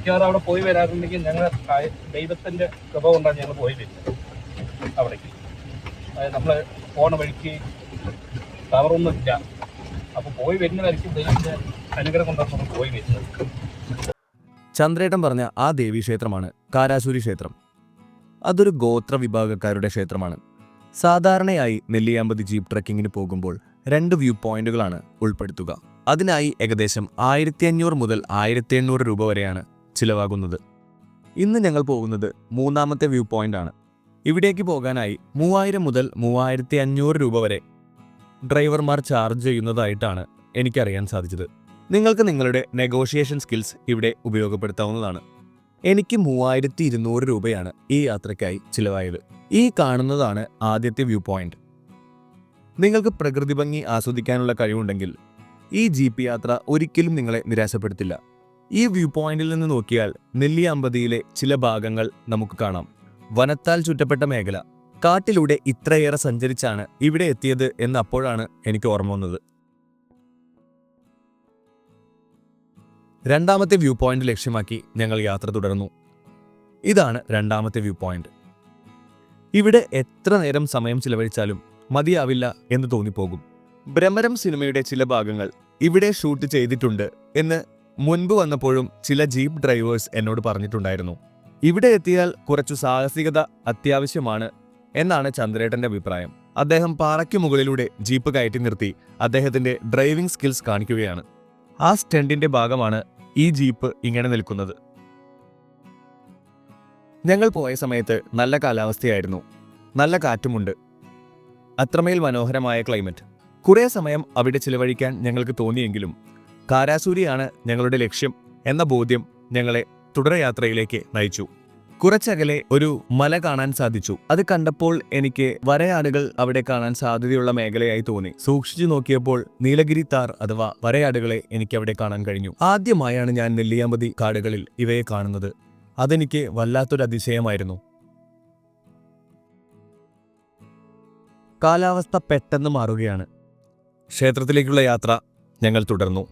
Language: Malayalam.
മിക്കവാറും അവിടെ പോയി വരാറുണ്ടെങ്കിൽ ഞങ്ങൾ ദൈവത്തിൻ്റെ കൃപ കൊണ്ടാണ് ഞങ്ങൾ പോയി വരുന്നത് അവിടേക്ക്. അതായത് നമ്മൾ പോണ വഴിക്ക് ടവറൊന്നുമില്ല. അപ്പോൾ പോയി വരുന്ന വഴിക്ക് ദൈവത്തിൻ്റെ അനുഗ്രഹം കൊണ്ടാണ് നമ്മൾ പോയി വരുന്നത്. ചന്ദ്രേട്ടൻ പറഞ്ഞ ആ ദേവീക്ഷേത്രമാണ് കാരാശൂരി ക്ഷേത്രം. അതൊരു ഗോത്ര വിഭാഗക്കാരുടെ ക്ഷേത്രമാണ്. സാധാരണയായി നെല്ലിയാമ്പതി ജീപ്പ് ട്രക്കിങ്ങിന് പോകുമ്പോൾ 2 വ്യൂ പോയിന്റുകളാണ് ഉൾപ്പെടുത്തുക. അതിനായി ഏകദേശം 1500 മുതൽ 1800 രൂപ വരെയാണ് ചിലവാകുന്നത്. ഇന്ന് ഞങ്ങൾ പോകുന്നത് 3ാമത്തെ വ്യൂ പോയിന്റാണ്. ഇവിടേക്ക് പോകാനായി 3000 മുതൽ 3500 രൂപ വരെ ഡ്രൈവർമാർ ചാർജ് ചെയ്യുന്നതായിട്ടാണ് എനിക്കറിയാൻ സാധിച്ചത്. നിങ്ങൾക്ക് നിങ്ങളുടെ നെഗോഷിയേഷൻ സ്കിൽസ് ഇവിടെ ഉപയോഗപ്പെടുത്താവുന്നതാണ്. എനിക്ക് 3200 രൂപയാണ് ഈ യാത്രയ്ക്കായി ചിലവായത്. ഈ കാണുന്നതാണ് ആദ്യത്തെ വ്യൂ പോയിന്റ്. നിങ്ങൾക്ക് പ്രകൃതി ഭംഗി ആസ്വദിക്കാനുള്ള കഴിവുണ്ടെങ്കിൽ ഈ ജീപ്പ് യാത്ര ഒരിക്കലും നിങ്ങളെ നിരാശപ്പെടുത്തില്ല. ഈ വ്യൂ പോയിന്റിൽ നിന്ന് നോക്കിയാൽ നെല്ലിയാമ്പതിയിലെ ചില ഭാഗങ്ങൾ നമുക്ക് കാണാം. വനത്താൽ ചുറ്റപ്പെട്ട മേഖല. കാട്ടിലൂടെ ഇത്രയേറെ സഞ്ചരിച്ചാണ് ഇവിടെ എത്തിയത് എന്ന് അപ്പോഴാണ് എനിക്ക് ഓർമ്മ വന്നത്. 2ാമത്തെ വ്യൂ പോയിന്റ് ലക്ഷ്യമാക്കി ഞങ്ങൾ യാത്ര തുടർന്നു. ഇതാണ് 2ാമത്തെ വ്യൂ പോയിന്റ്. ഇവിടെ എത്ര നേരം സമയം ചിലവഴിച്ചാലും മതിയാവില്ല എന്ന് തോന്നിപ്പോകും. ഭ്രമരം സിനിമയുടെ ചില ഭാഗങ്ങൾ ഇവിടെ ഷൂട്ട് ചെയ്തിട്ടുണ്ട് എന്ന് മുൻപ് വന്നപ്പോഴും ചില ജീപ്പ് ഡ്രൈവേഴ്സ് എന്നോട് പറഞ്ഞിട്ടുണ്ടായിരുന്നു. ഇവിടെ എത്തിയാൽ കുറച്ചു സാഹസികത അത്യാവശ്യമാണ് എന്നാണ് ചന്ദ്രേട്ടന്റെ അഭിപ്രായം. അദ്ദേഹം പാറയ്ക്ക് മുകളിലൂടെ ജീപ്പ് കയറ്റി നിർത്തി അദ്ദേഹത്തിന്റെ ഡ്രൈവിംഗ് സ്കിൽസ് കാണിക്കുകയാണ്. ആ സ്റ്റണ്ടിന്റെ ഭാഗമാണ് ഈ ജീപ്പ് ഇങ്ങനെ നിൽക്കുന്നത്. ഞങ്ങൾ പോയ സമയത്ത് നല്ല കാലാവസ്ഥയായിരുന്നു. നല്ല കാറ്റുമുണ്ട്. അത്രമേൽ മനോഹരമായ ക്ലൈമറ്റ്. കുറേ സമയം അവിടെ ചിലവഴിക്കാൻ ഞങ്ങൾക്ക് തോന്നിയെങ്കിലും കാരാസൂരിയാണ് ഞങ്ങളുടെ ലക്ഷ്യം എന്ന ബോധ്യം ഞങ്ങളെ തുടർയാത്രയിലേക്ക് നയിച്ചു. കുറച്ചകലെ ഒരു മല കാണാൻ സാധിച്ചു. അത് കണ്ടപ്പോൾ എനിക്ക് വരയാടുകൾ അവിടെ കാണാൻ സാധ്യതയുള്ള മേഖലയായി തോന്നി. സൂക്ഷിച്ചു നോക്കിയപ്പോൾ നീലഗിരി താർ അഥവാ വരയാടുകളെ എനിക്ക് അവിടെ കാണാൻ കഴിഞ്ഞു. ആദ്യമായാണ് ഞാൻ നെല്ലിയാമ്പതി കാടുകളിൽ ഇവയെ കാണുന്നത്. അതെനിക്ക് വല്ലാത്തൊരു അതിശയമായിരുന്നു. കാലാവസ്ഥ പെട്ടെന്ന് മാറുകയാണ്. ക്ഷേത്രത്തിലേക്കുള്ള യാത്ര ഞങ്ങൾ തുടർന്നു.